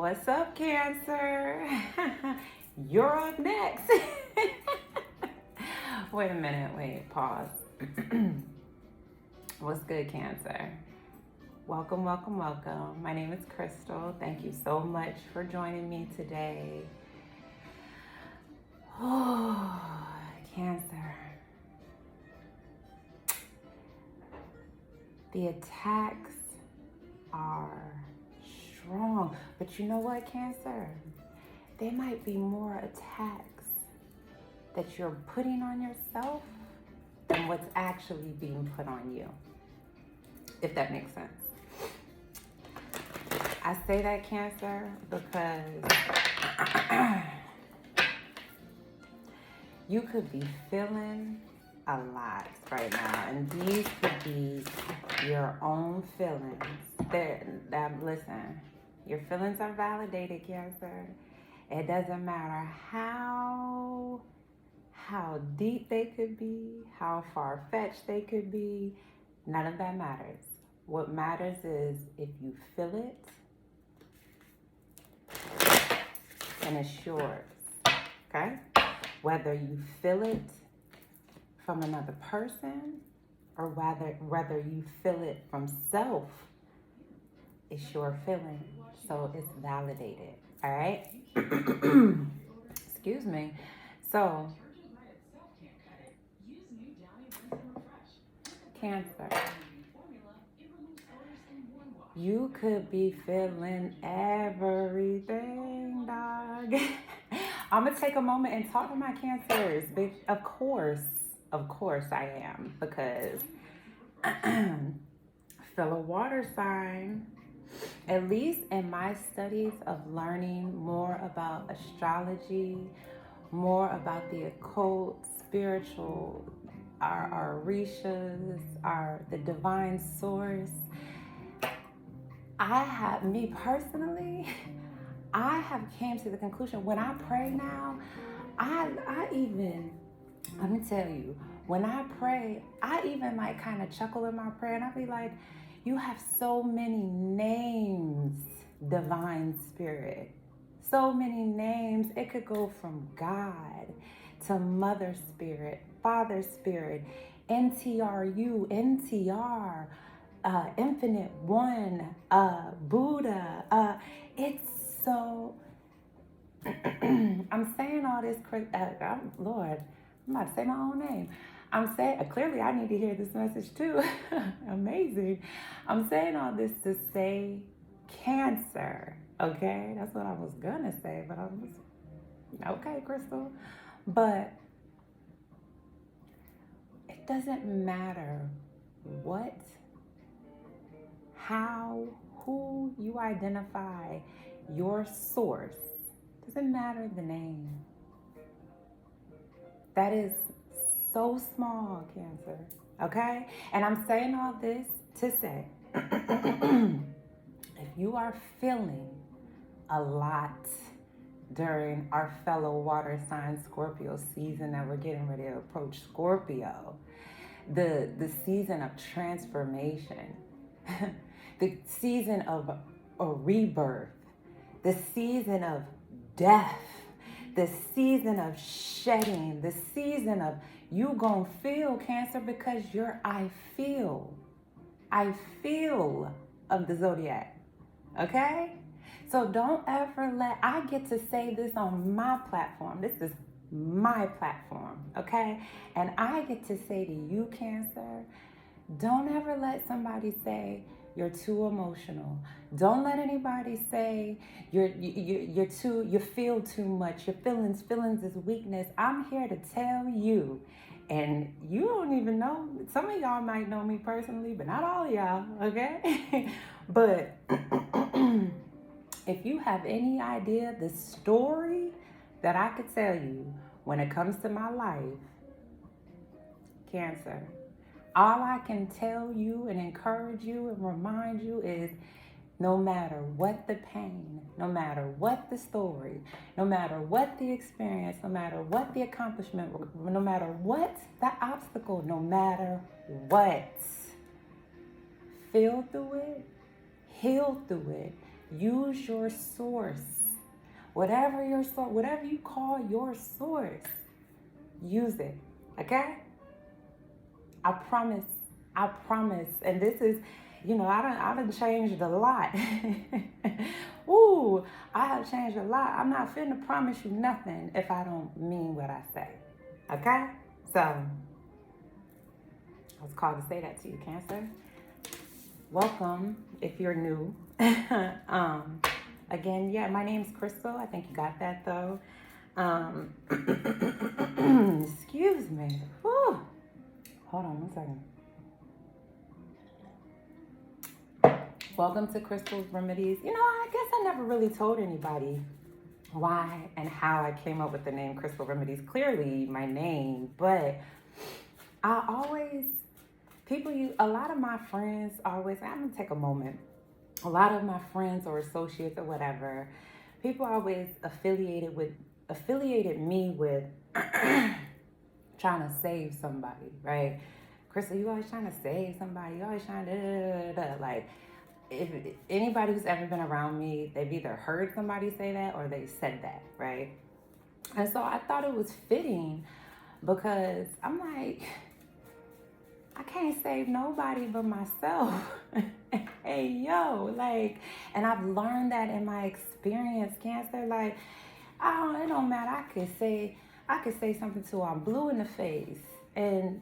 What's up, Cancer? You're up next. Wait a minute. Wait, pause. What's good, Cancer? Welcome, welcome, welcome. My name is Crystal. Thank you so much for joining me today. Oh, Cancer. The attacks are strong. But you know what, Cancer? There might be more attacks that you're putting on yourself than what's actually being put on you. If that makes sense. I say that, Cancer, because you could be feeling a lot right now, and these could be your own feelings. Listen, your feelings are validated, Cancer. It doesn't matter how deep they could be, how far-fetched they could be. None of that matters. What matters is if you feel it, and it's yours, okay? Whether you feel it from another person or whether you feel it from self, it's your feeling, so it's validated, all right? Excuse me. So, Cancer, you could be feeling everything, dog. I'm gonna take a moment and talk to my Cancers. Of course I am, because fellow water sign, at least in my studies of learning more about astrology, more about the occult, spiritual, our orishas, the divine source, I have came to the conclusion, when I pray now, let me tell you, when I pray, I even like kind of chuckle in my prayer, and I be like, you have so many names, divine spirit. So many names. It could go from God to Mother Spirit, Father Spirit, NTRU, NTR, Infinite One, Buddha. It's so... I'm saying all this, Lord, I'm about to say my own name. I'm saying, clearly I need to hear this message too. Amazing. I'm saying all this to say Cancer, okay? That's what I was gonna say, but okay, Crystal. But it doesn't matter what, how, who you identify your source. Doesn't matter the name. That is so small, Cancer, okay? And I'm saying all this to say, if you are feeling a lot during our fellow water sign Scorpio season that we're getting ready to approach Scorpio, the season of transformation, the season of a rebirth, the season of death, the season of shedding, the season of you gonna feel, Cancer, because I feel of the Zodiac, okay? So don't ever I get to say this on my platform. This is my platform, okay? And I get to say to you, Cancer, don't ever let somebody say you're too emotional. Don't let anybody say you feel too much. Your feelings is weakness. I'm here to tell you, and you don't even know. Some of y'all might know me personally, but not all of y'all, okay? But if you have any idea the story that I could tell you when it comes to my life, Cancer, all I can tell you and encourage you and remind you is, no matter what the pain, no matter what the story, no matter what the experience, no matter what the accomplishment, no matter what the obstacle, no matter what, feel through it, heal through it, Use your source. Whatever your source, whatever you call your source, use it. Okay? I promise. I promise. And this is, I done changed a lot. Ooh, I have changed a lot. I'm not finna promise you nothing if I don't mean what I say. Okay? So, I was called to say that to you, Cancer. Welcome if you're new. Again, yeah, my name's Crystal. I think you got that though. Excuse me. Whew. Hold on one second. Welcome to Crystal's Remedies. I guess I never really told anybody why and how I came up with the name Crystal Remedies. Clearly my name, but I always, a lot of my friends always, I'm gonna take a moment. A lot of my friends or associates or whatever, people always affiliated me with trying to save somebody, right? Crystal, you always trying to save somebody. You always trying to like, if anybody who's ever been around me, they've either heard somebody say that or they said that, right? And so I thought it was fitting because I'm like, I can't save nobody but myself. Hey, yo, like, and I've learned that in my experience, Cancer. Like, it don't matter. I could say something till I'm blue in the face, and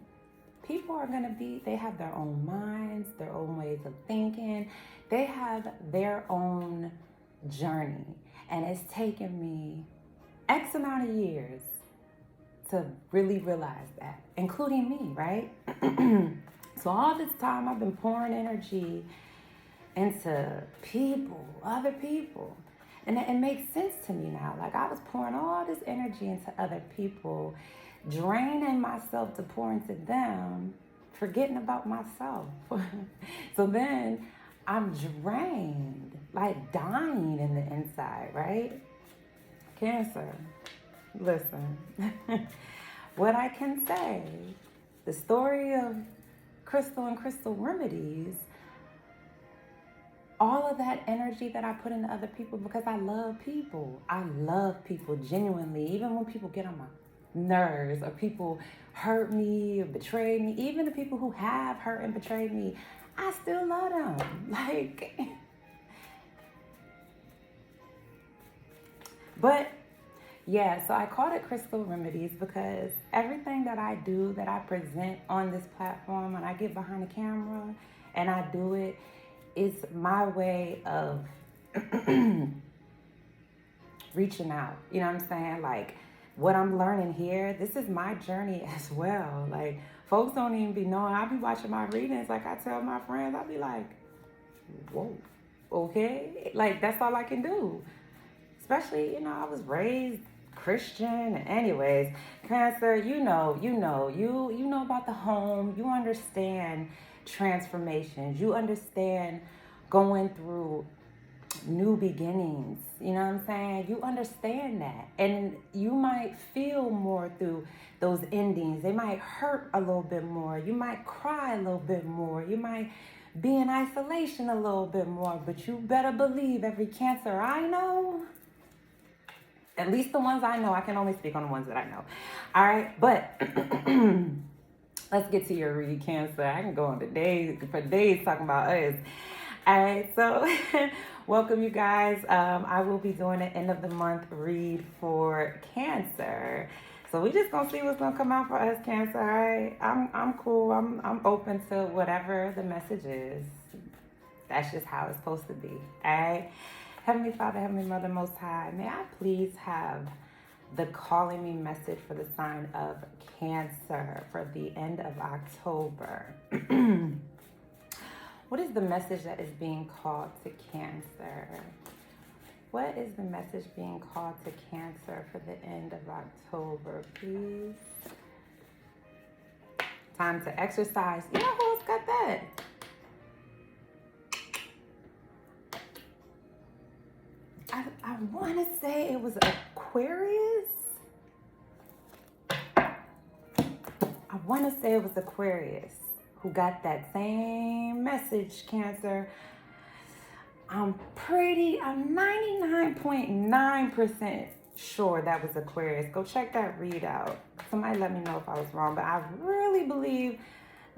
people are gonna they have their own minds, their own ways of thinking. They have their own journey, and it's taken me X amount of years to really realize that, including me, right? So all this time I've been pouring energy into people, other people. And it makes sense to me now. Like, I was pouring all this energy into other people, draining myself to pour into them, forgetting about myself. So then I'm drained, like dying in the inside, right? Cancer, listen. What I can say, the story of Crystal and Crystal Remedies, all of that energy that I put into other people, because I love people. I love people genuinely, even when people get on my nerves or people hurt me or betray me, even the people who have hurt and betrayed me, I still love them. Like, but yeah, so I called it Crystal Remedies because everything that I do, that I present on this platform, when I get behind the camera and I do it, is my way of reaching out. You know what I'm saying? Like, what I'm learning here, this is my journey as well. Like, folks don't even be knowing. I'll be watching my readings. Like, I tell my friends, I'll be like, whoa, okay? Like, that's all I can do. Especially, I was raised Christian. Anyways, Cancer, you know about the home. You understand transformations. You understand going through new beginnings. You know what I'm saying? You understand that. And you might feel more through those endings. They might hurt a little bit more. You might cry a little bit more. You might be in isolation a little bit more. But you better believe every Cancer I know, at least the ones I know, I can only speak on the ones that I know. All right, but let's get to your read, Cancer. I can go on for days talking about us. All right, so welcome, you guys. I will be doing an end of the month read for Cancer. So we just gonna see what's gonna come out for us, Cancer. All right, I'm cool. I'm open to whatever the message is. That's just how it's supposed to be. All right. Heavenly Father, Heavenly Mother, Most High, may I please have the calling me message for the sign of Cancer for the end of October. What is the message that is being called to Cancer? What is the message being called to Cancer for the end of October, please? Time to exercise. You know who's got that? I want to say it was Aquarius. I want to say it was Aquarius who got that same message, Cancer. I I'm 99.9% sure that was Aquarius. Go check that readout. Somebody let me know if I was wrong, but I really believe,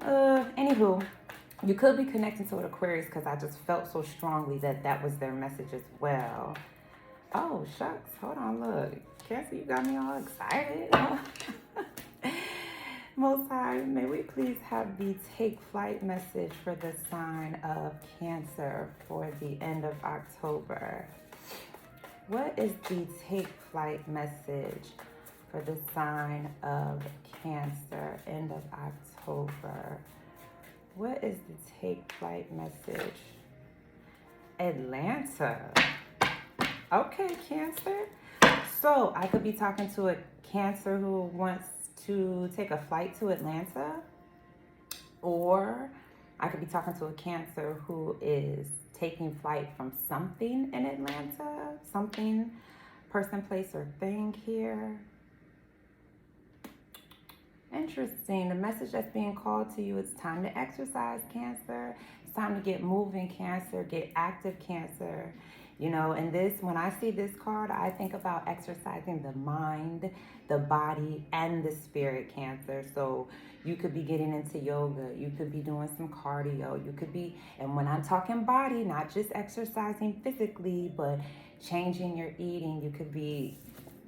anywho, you could be connecting to an Aquarius because I just felt so strongly that that was their message as well. Oh, shucks. Hold on, look. Cancer, you got me all excited. Most High, may we please have the take flight message for the sign of Cancer for the end of October. What is the take flight message for the sign of Cancer, end of October? What is the take flight message? Atlanta. Okay, Cancer. So I could be talking to a Cancer who wants to take a flight to Atlanta, or I could be talking to a Cancer who is taking flight from something in Atlanta, something, person, place, or thing here. Interesting. The message that's being called to you is time to exercise, Cancer. It's time to get moving, Cancer. Get active, Cancer. You know, and this, when I see this card, I think about exercising the mind, the body, and the spirit, Cancer. So you could be getting into yoga. You could be doing some cardio. You could be, and when I'm talking body, not just exercising physically, but changing your eating. You could be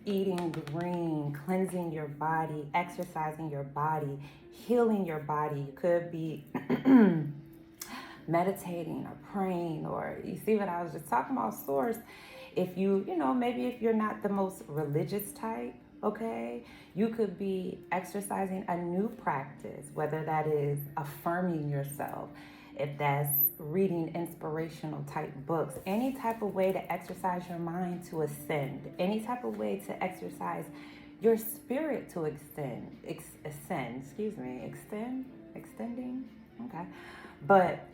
eating green, cleansing your body, exercising your body, healing your body. You could be meditating or praying, or you see what I was just talking about, source. If you know, maybe if you're not the most religious type, okay, you could be exercising a new practice, whether that is affirming yourself, if that's reading inspirational type books, any type of way to exercise your mind to ascend, any type of way to exercise your spirit to extending, okay, but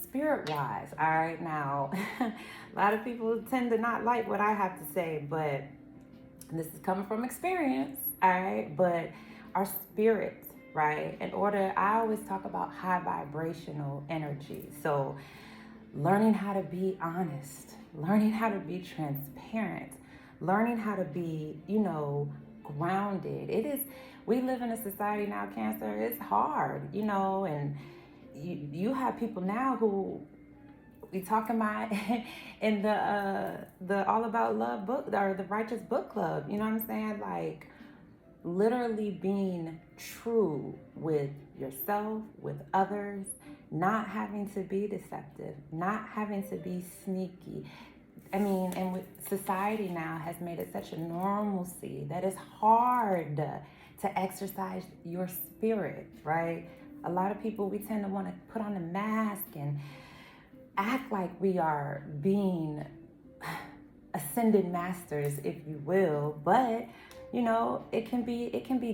spirit-wise, all right, now, a lot of people tend to not like what I have to say, but this is coming from experience, all right, but our spirits, right, in order, I always talk about high vibrational energy, so learning how to be honest, learning how to be transparent, learning how to be, you know, grounded. It is, we live in a society now, Cancer, it's hard, you know, and you have people now who we talking about in the All About Love book, or the Righteous Book Club, you know what I'm saying? Like literally being true with yourself, with others, not having to be deceptive, not having to be sneaky. I mean, and with society now has made it such a normalcy that it's hard to exercise your spirit, right? A lot of people, we tend to want to put on a mask and act like we are being ascended masters, if you will, but you know, it can be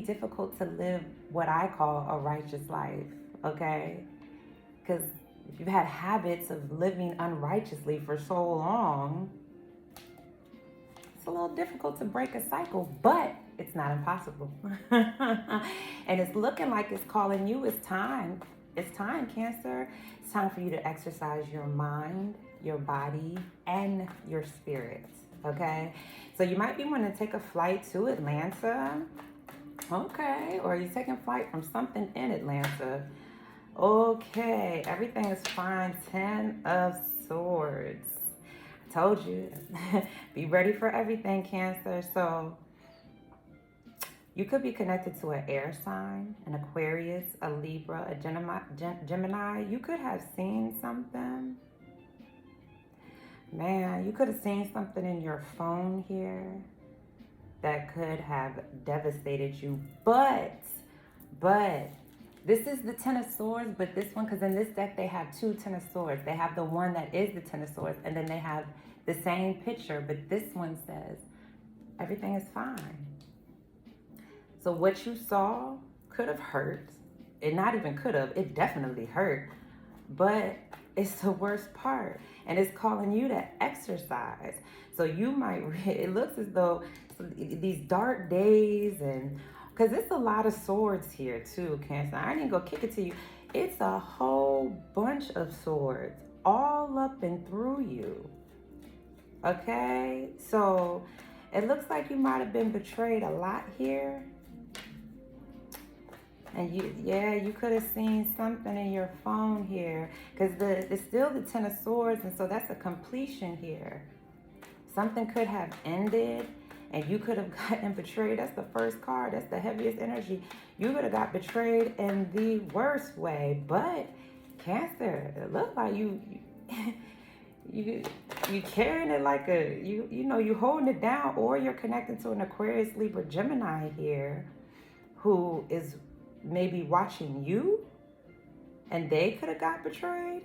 difficult to live what I call a righteous life, okay? Because if you've had habits of living unrighteously for so long, it's a little difficult to break a cycle, but it's not impossible. And it's looking like it's calling you. It's time. It's time, Cancer. It's time for you to exercise your mind, your body, and your spirit, okay? So you might be wanting to take a flight to Atlanta, okay? Or you're taking flight from something in Atlanta. Okay, everything is fine. 10 of Swords. I told you, be ready for everything, Cancer. So you could be connected to an air sign, an Aquarius, a Libra, a Gemini. You could have seen something. Man, you could have seen something in your phone here that could have devastated you. But this is the 10 of Swords, but this one, because in this deck they have two 10 of Swords. They have the one that is the 10 of Swords, and then they have the same picture, but this one says everything is fine. So what you saw could have hurt. It not even could have, it definitely hurt, but it's the worst part, and it's calling you to exercise. So you might, it looks as though these dark days, and because it's a lot of swords here too, Cancer. I ain't gonna kick it to you. It's a whole bunch of swords all up and through you. Okay, so it looks like you might have been betrayed a lot here. And you could have seen something in your phone here, because it's still the Ten of Swords, and so that's a completion here. Something could have ended, and you could have gotten betrayed. That's the first card. That's the heaviest energy. You could have got betrayed in the worst way. But Cancer, it looks like you carrying it like you holding it down, or you're connected to an Aquarius, Libra, Gemini here, who is maybe watching you, and they could have got betrayed.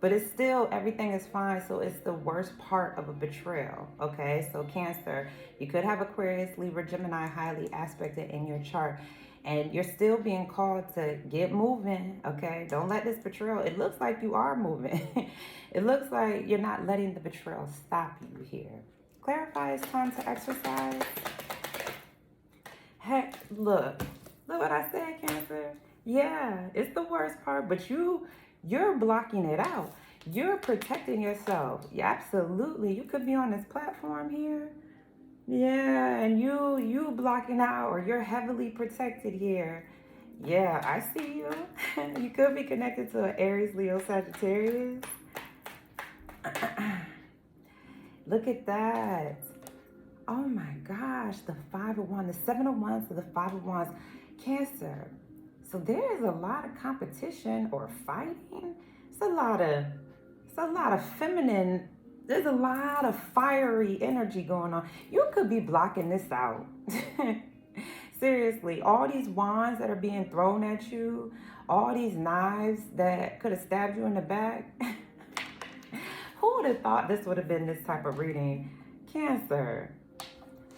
But it's still, everything is fine. So it's the worst part of a betrayal. Okay, so Cancer, you could have Aquarius, Libra, Gemini highly aspected in your chart, and you're still being called to get moving. Okay, don't let this betrayal, it looks like you are moving. It looks like you're not letting the betrayal stop you here. Clarify, it's time to exercise. Heck, look what I said, Cancer. Yeah, it's the worst part, but you're blocking it out. You're protecting yourself. Yeah, absolutely. You could be on this platform here. Yeah, and you blocking out, or you're heavily protected here. Yeah, I see you. You could be connected to an Aries, Leo, Sagittarius. Look at that. Oh my gosh, the Five of Wands, the Seven of Wands to the Five of Wands. Cancer. So there is a lot of competition or fighting. It's a lot of feminine. There's a lot of fiery energy going on. You could be blocking this out. Seriously, all these wands that are being thrown at you, all these knives that could have stabbed you in the back. Who would have thought this would have been this type of reading? Cancer.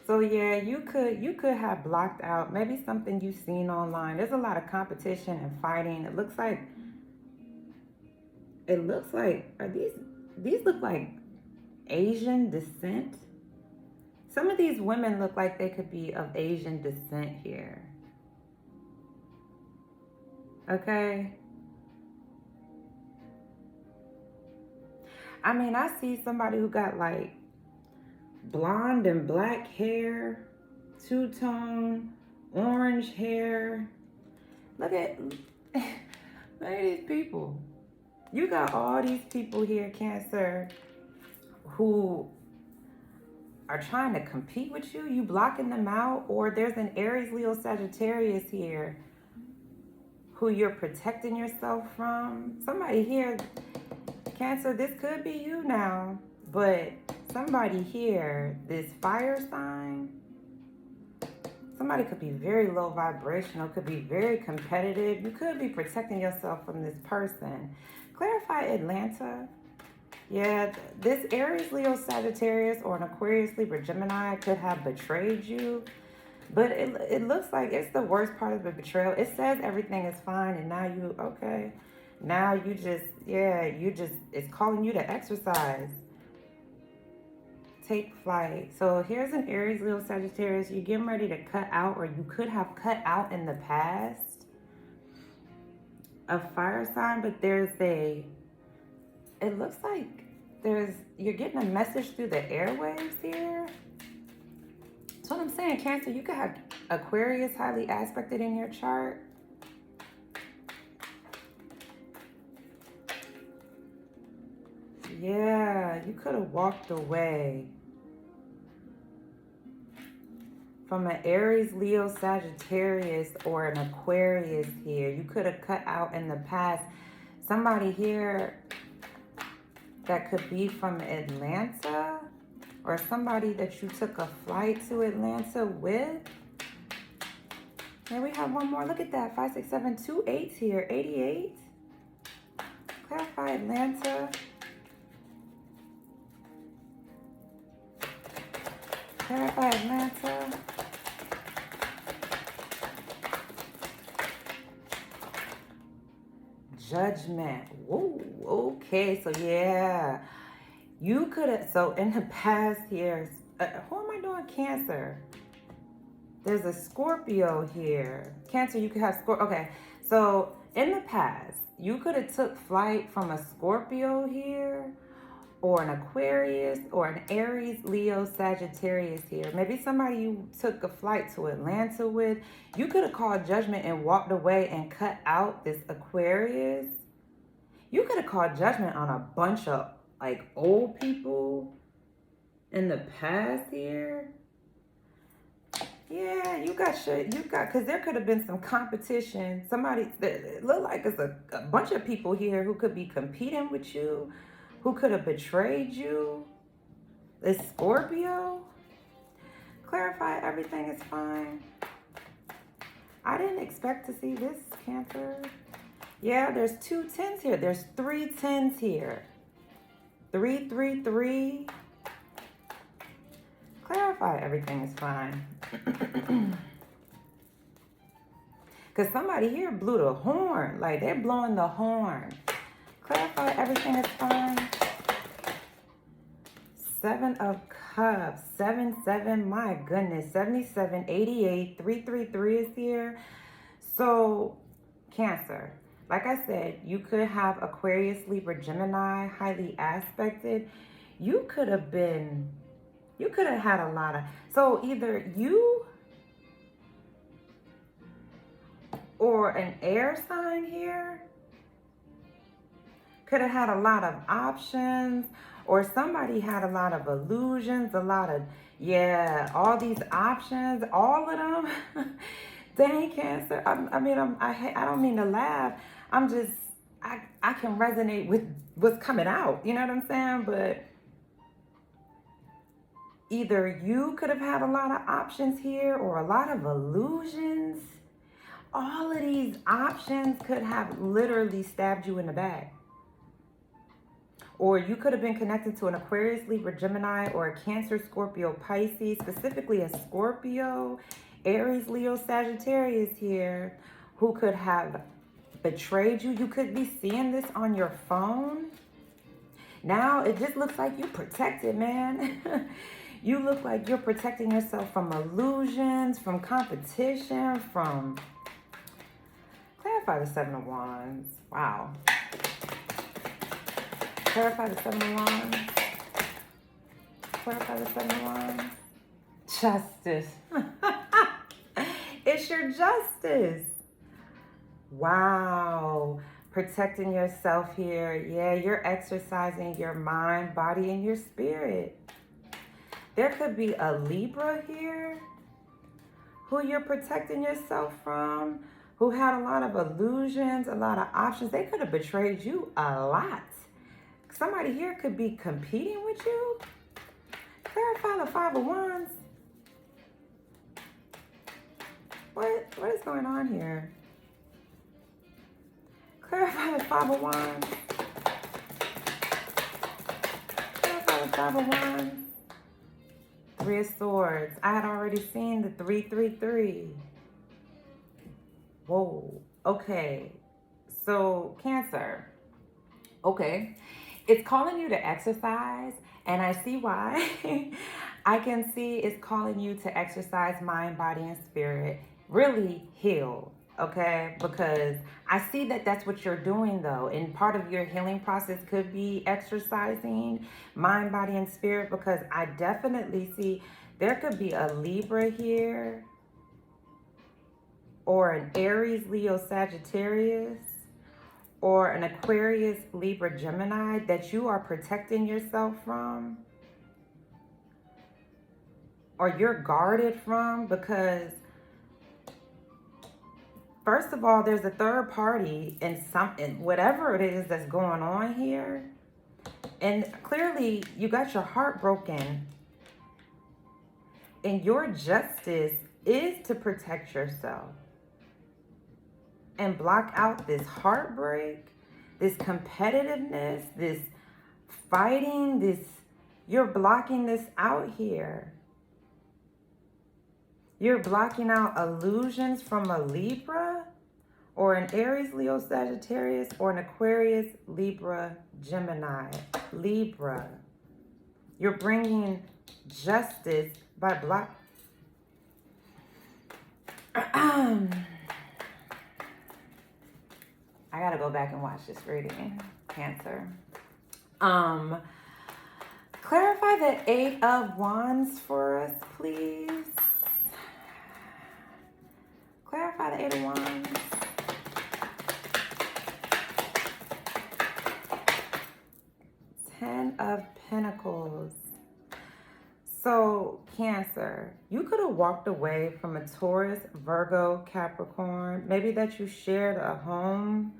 So yeah, you could have blocked out maybe something you've seen online. There's a lot of competition and fighting. It looks like are these look like Asian descent? Some of these women look like they could be of Asian descent here. Okay. I mean, I see somebody who got like blonde and black hair, two-tone, orange hair. Look at these people. You got all these people here, Cancer, who are trying to compete with you. You blocking them out, or there's an Aries, Leo, Sagittarius here who you're protecting yourself from. Somebody here, Cancer, this could be you now, but somebody here, this fire sign, somebody could be very low vibrational, could be very competitive. You could be protecting yourself from this person. Clarify, Atlanta. Yeah, this Aries, Leo, Sagittarius, or an Aquarius, Libra, Gemini could have betrayed you. But it looks like it's the worst part of the betrayal. It says everything is fine, and now now you just, it's calling you to exercise. Take flight. So here's an Aries, Leo, Sagittarius. You're getting ready to cut out, or you could have cut out in the past, a fire sign, but it looks like you're getting a message through the airwaves here. That's what I'm saying, Cancer. You could have Aquarius highly aspected in your chart. Yeah, you could have walked away from an Aries, Leo, Sagittarius, or an Aquarius here. You could have cut out in the past. Somebody here that could be from Atlanta, or somebody that you took a flight to Atlanta with. And we have one more. Look at that. 5, 6, 7, 2 8s here. 88. Clarify, Atlanta. Clarify, Atlanta. Judgment. Whoa, okay, so yeah. You could have, so in the past here, who am I doing? Cancer. There's a Scorpio here. Cancer, you could have Scorpio. Okay, so in the past, you could have took flight from a Scorpio here, or an Aquarius, or an Aries, Leo, Sagittarius here. Maybe somebody you took a flight to Atlanta with. You could have called judgment and walked away and cut out this Aquarius. You could have called judgment on a bunch of like old people in the past here. Yeah, because there could have been some competition. It looked like it's a bunch of people here who could be competing with you, who could have betrayed you. This Scorpio. Clarify, everything is fine. I didn't expect to see this, Cancer. Yeah, there's 2 10s here. There's 3 10s here. 3, 3, 3. Clarify, everything is fine. Because somebody here blew the horn. Like, they're blowing the horn. Clarify, everything is fine. 7 of Cups. 7, 7. My goodness. 77, 88. 3, 3, 3 is here. So, Cancer. Like I said, you could have Aquarius, Libra, Gemini, highly aspected. You could have had a lot of, so either you or an air sign here could have had a lot of options, or somebody had a lot of illusions, a lot of, all these options, all of them. Dang, Cancer. I don't mean to laugh. I can resonate with what's coming out. You know what I'm saying? But either you could have had a lot of options here or a lot of illusions. All of these options could have literally stabbed you in the back. Or you could have been connected to an Aquarius, Libra, Gemini, or a Cancer, Scorpio, Pisces, specifically a Scorpio, Aries, Leo, Sagittarius here, who could have betrayed you. You could be seeing this on your phone. Now it just looks like you're protected, man. You look like you're protecting yourself from illusions, from competition, from... Clarify the 7 of Wands. Wow. Clarify the 7 of Wands. Clarify the 7 of Wands. Justice. It's your justice. Wow. Protecting yourself here. Yeah, you're exercising your mind, body, and your spirit. There could be a Libra here who you're protecting yourself from, who had a lot of illusions, a lot of options. They could have betrayed you a lot. Somebody here could be competing with you. Clarify the 5 of Wands. What is going on here? Clarify the 5 of Wands. Clarify the 5 of Wands. 3 of Swords. I had already seen the 3, 3, 3. Whoa. Okay. So, Cancer. Okay. It's calling you to exercise, and I see why. I can see it's calling you to exercise mind, body, and spirit. Really heal, okay? Because I see that that's what you're doing, though. And part of your healing process could be exercising mind, body, and spirit, because I definitely see there could be a Libra here, or an Aries, Leo, Sagittarius, or an Aquarius, Libra, Gemini that you are protecting yourself from, or you're guarded from, because first of all, there's a third party in whatever it is that's going on here. And clearly you got your heart broken, and your justice is to protect yourself and block out this heartbreak, this competitiveness, this fighting, you're blocking this out here. You're blocking out illusions from a Libra, or an Aries, Leo, Sagittarius, or an Aquarius, Libra, Gemini. Libra. You're bringing justice by I gotta go back and watch this reading, Cancer. Clarify the Eight of Wands for us, please. Clarify the Eight of Wands. Ten of Pentacles. So, Cancer, you could have walked away from a Taurus, Virgo, Capricorn, maybe that you shared a home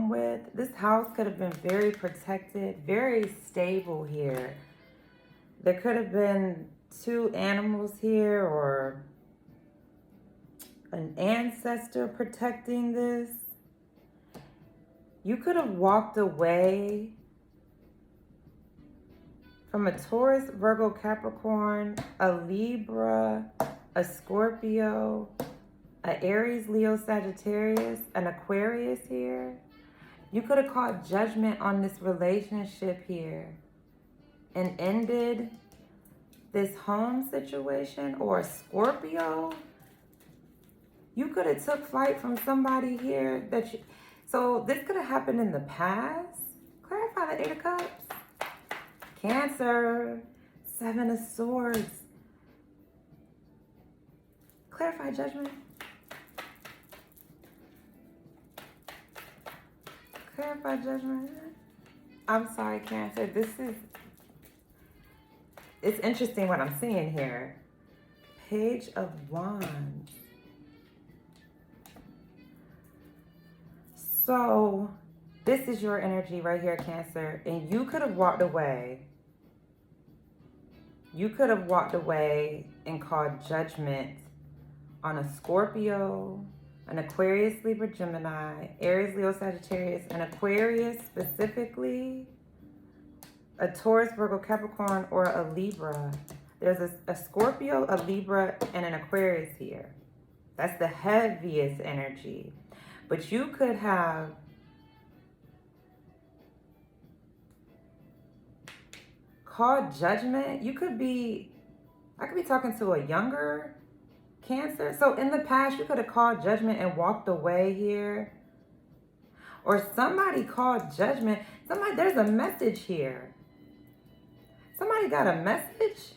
with. This house could have been very protected, very stable here. There could have been two animals here or an ancestor protecting this. You could have walked away from a Taurus, Virgo, Capricorn, a Libra, a Scorpio, an Aries, Leo, Sagittarius, an Aquarius here. You could have called judgment on this relationship here and ended this home situation, or a Scorpio. You could have took flight from somebody here that you, so this could have happened in the past. Clarify the Eight of Cups. Cancer, Seven of Swords. Clarify judgment. Clarify judgment. I'm sorry, Cancer. It's interesting what I'm seeing here. Page of Wands. So this is your energy right here, Cancer, and you could have walked away. You could have walked away and called judgment on a Scorpio, an Aquarius, Libra, Gemini, Aries, Leo, Sagittarius, an Aquarius specifically, a Taurus, Virgo, Capricorn, or a Libra. There's a Scorpio, a Libra, and an Aquarius here. That's the heaviest energy. But you could have called judgment. I could be talking to a younger Cancer. So in the past, you could have called judgment and walked away here. Or somebody called judgment. There's a message here. Somebody got a message?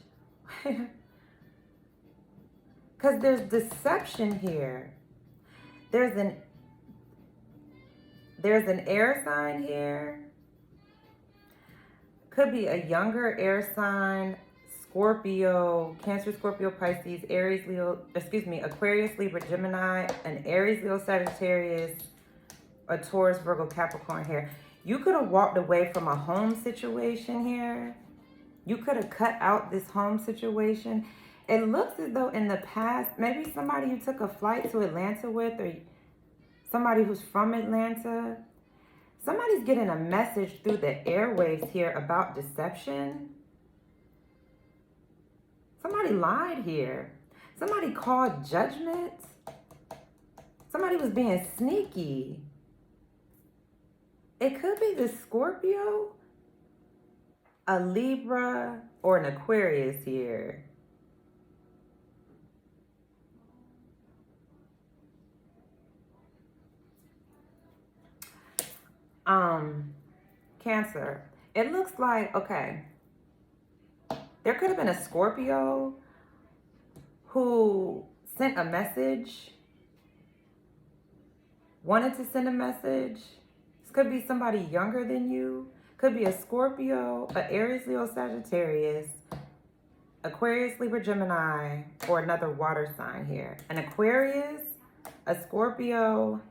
Because there's deception here. There's an air sign here. Could be a younger air sign, Scorpio, Cancer, Scorpio, Pisces, Aquarius, Libra, Gemini, an Aries, Leo, Sagittarius, a Taurus, Virgo, Capricorn here. You could have walked away from a home situation here. You could have cut out this home situation. It looks as though in the past, maybe somebody you took a flight to Atlanta with, or somebody who's from Atlanta. Somebody's getting a message through the airwaves here about deception. Somebody lied here. Somebody called judgment. Somebody was being sneaky. It could be the Scorpio, a Libra, or an Aquarius here. Cancer. It looks like, okay, there could have been a Scorpio who sent a message, wanted to send a message. This could be somebody younger than you. Could be a Scorpio, an Aries, Leo, Sagittarius, Aquarius, Libra, Gemini, or another water sign here. An Aquarius, a Scorpio,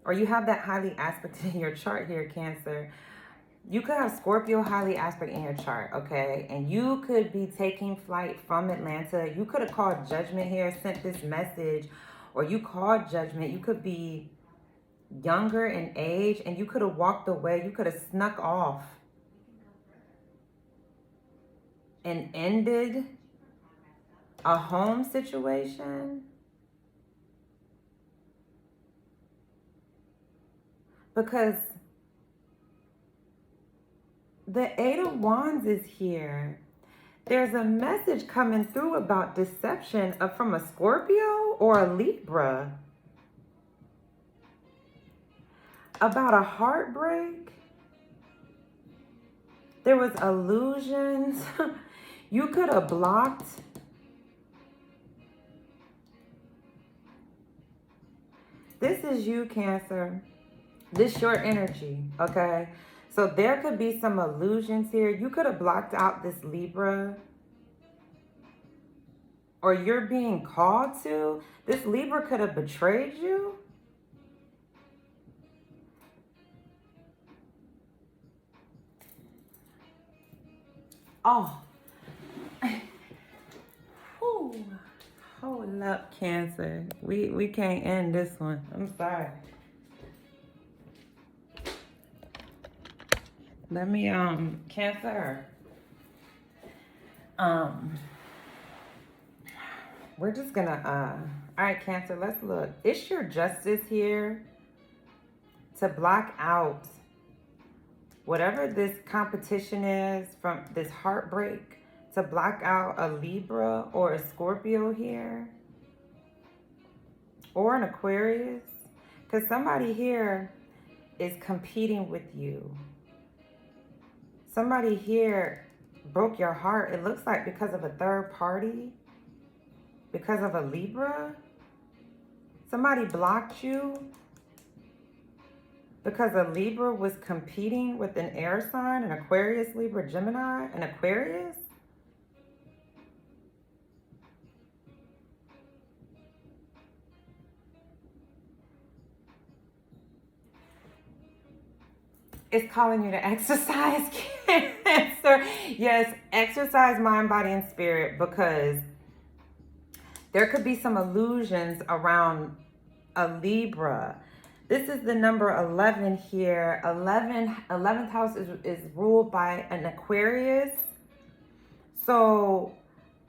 or you have that highly aspected in your chart here, Cancer. You could have Scorpio highly aspect in your chart, okay? And you could be taking flight from Atlanta. You could have called judgment here, sent this message, or you called judgment. You could be younger in age, and you could have walked away. You could have snuck off and ended a home situation. Because the Eight of Wands is here. There's a message coming through about deception from a Scorpio or a Libra. about a heartbreak. There was illusions. You could have blocked. This is you, Cancer. This your energy, okay? So there could be some illusions here. You could have blocked out this Libra. Or you're being called to. This Libra could have betrayed you. Oh. Ooh. Hold up, Cancer. We can't end this one. I'm sorry. Let me Cancer. We're just gonna all right, Cancer, let's look. It's your justice here to block out whatever this competition is from this heartbreak, to block out a Libra or a Scorpio here, or an Aquarius, because somebody here is competing with you. Somebody here broke your heart. It looks like because of a third party, because of a Libra. Somebody blocked you because a Libra was competing with an air sign, an Aquarius, Libra, Gemini, an Aquarius. It's calling you to exercise, Cancer. Yes, exercise mind, body, and spirit, because there could be some illusions around a Libra. This is the number 11 here. 11th house is ruled by an Aquarius. So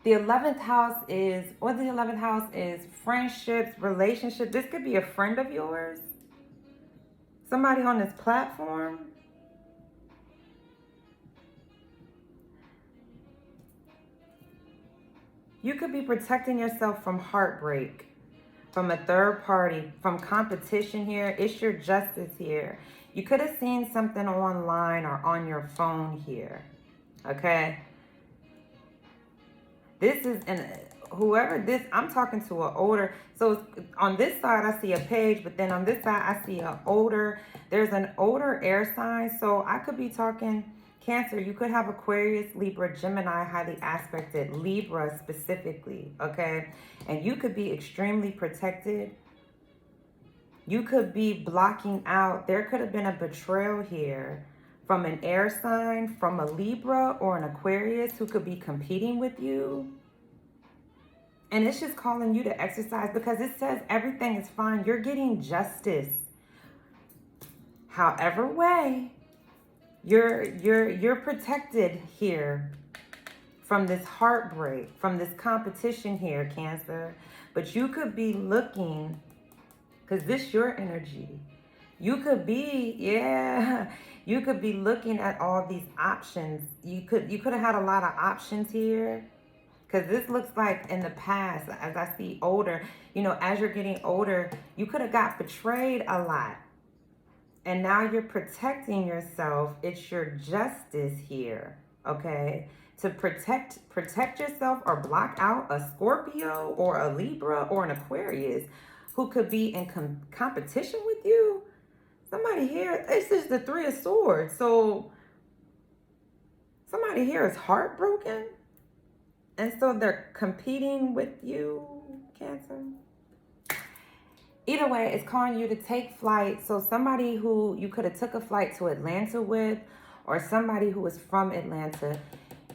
the 11th house is, what the 11th house is, friendships, relationships. This could be a friend of yours. Somebody on this platform. You could be protecting yourself from heartbreak, from a third party, from competition here. It's your justice here. You could have seen something online or on your phone here, okay? This is, and whoever this, I'm talking to an older, so on this side I see a page, but then on this side I see an older, there's an older air sign. So I could be talking Cancer. You could have Aquarius, Libra, Gemini, highly aspected, Libra specifically, okay? And you could be extremely protected. You could be blocking out. There could have been a betrayal here from an air sign, from a Libra or an Aquarius who could be competing with you. And it's just calling you to exercise, because it says everything is fine. You're getting justice. However way, you're protected here from this heartbreak, from this competition here, Cancer. But you could be looking, because this is your energy. You could be, you could be looking at all these options. You could have had a lot of options here, because this looks like in the past, as I see older, as you're getting older, you could have got betrayed a lot. And now you're protecting yourself. It's your justice here, okay? To protect yourself or block out a Scorpio or a Libra or an Aquarius who could be in competition with you. Somebody here, this is the Three of Swords. So somebody here is heartbroken. And so they're competing with you, Cancer. Either way, it's calling you to take flight. So somebody who you could have took a flight to Atlanta with, or somebody who is from Atlanta,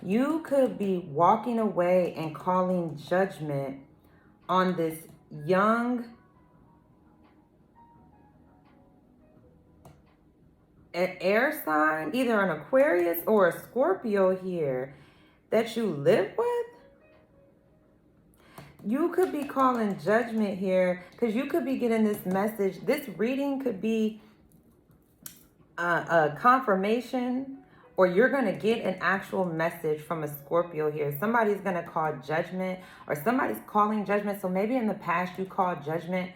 you could be walking away and calling judgment on this young air sign, either an Aquarius or a Scorpio here that you live with. You could be calling judgment here, because you could be getting this message. This reading could be a confirmation, or you're going to get an actual message from a Scorpio here. Somebody's going to call judgment, or somebody's calling judgment. So maybe in the past you called judgment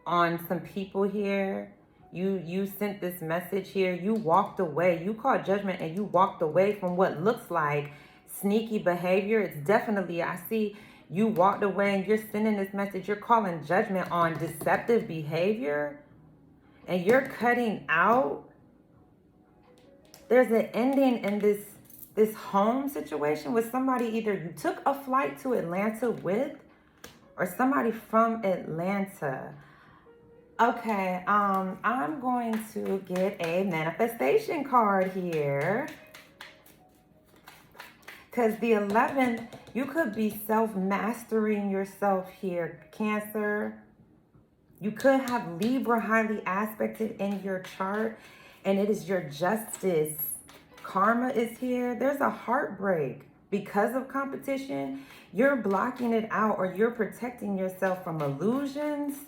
on some people here. You sent this message here. You walked away. You called judgment and you walked away from what looks like sneaky behavior. It's definitely, I see you walked away and you're sending this message. You're calling judgment on deceptive behavior and you're cutting out. There's an ending in this home situation with somebody either you took a flight to Atlanta with or somebody from Atlanta. Okay, I'm going to get a manifestation card here. Because the 11th, you could be self-mastering yourself here, Cancer. You could have Libra highly aspected in your chart, and it is your justice. Karma is here. There's a heartbreak because of competition. You're blocking it out or you're protecting yourself from illusions.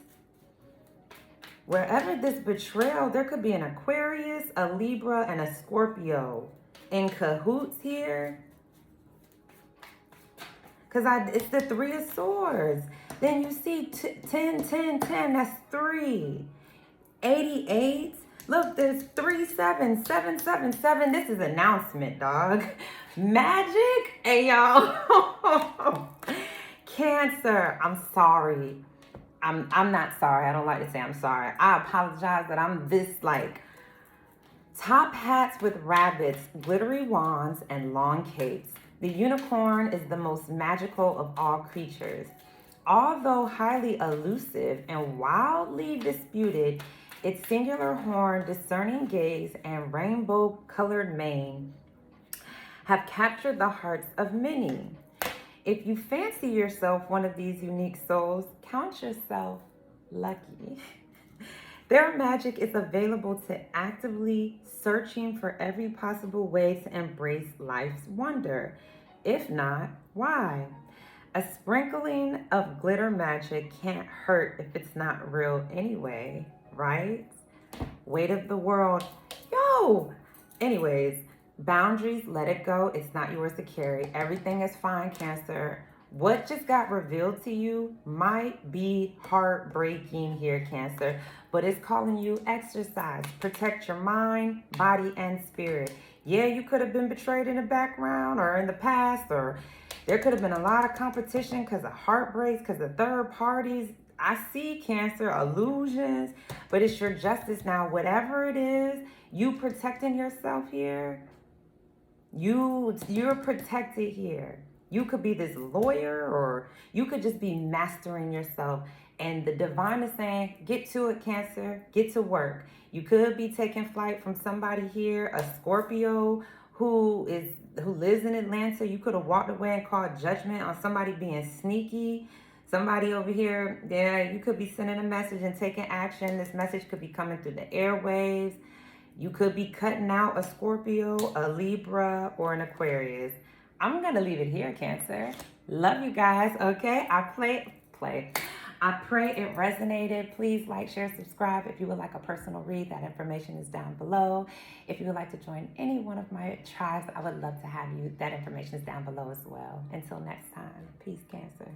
Wherever this betrayal, there could be an Aquarius, a Libra, and a Scorpio in cahoots here. Because it's the 3 of Swords. Then you see 10, 10, 10, that's 3. 88. Look, there's 3, 7, 7, 7, 7. This is announcement, dog. Magic. Hey, y'all. Cancer, I'm sorry. I'm not sorry. I don't like to say I'm sorry. I apologize that I'm this like top hats with rabbits, glittery wands, and long capes. The unicorn is the most magical of all creatures. Although highly elusive and wildly disputed, its singular horn, discerning gaze, and rainbow-colored mane have captured the hearts of many. If you fancy yourself one of these unique souls, count yourself lucky. Their magic is available to actively searching for every possible way to embrace life's wonder. If not, why? A sprinkling of glitter magic can't hurt if it's not real anyway, right? Weight of the world. Yo! Anyways, boundaries, let it go. It's not yours to carry. Everything is fine, Cancer. What just got revealed to you might be heartbreaking here, Cancer, but it's calling you exercise. Protect your mind, body, and spirit. Yeah, you could have been betrayed in the background or in the past, or there could have been a lot of competition because of heartbreaks, because of third parties. I see, Cancer, illusions, but it's your justice now. Whatever it is, you protecting yourself here. You're protected here. You could be this lawyer or you could just be mastering yourself. And the divine is saying, get to it, Cancer, get to work. You could be taking flight from somebody here, a Scorpio who lives in Atlanta. You could have walked away and called judgment on somebody being sneaky. Somebody over here, yeah, you could be sending a message and taking action. This message could be coming through the airwaves. You could be cutting out a Scorpio, a Libra, or an Aquarius. I'm going to leave it here, Cancer. Love you guys, okay? I pray it resonated. Please like, share, subscribe. If you would like a personal read, that information is down below. If you would like to join any one of my tribes, I would love to have you. That information is down below as well. Until next time, peace, Cancer.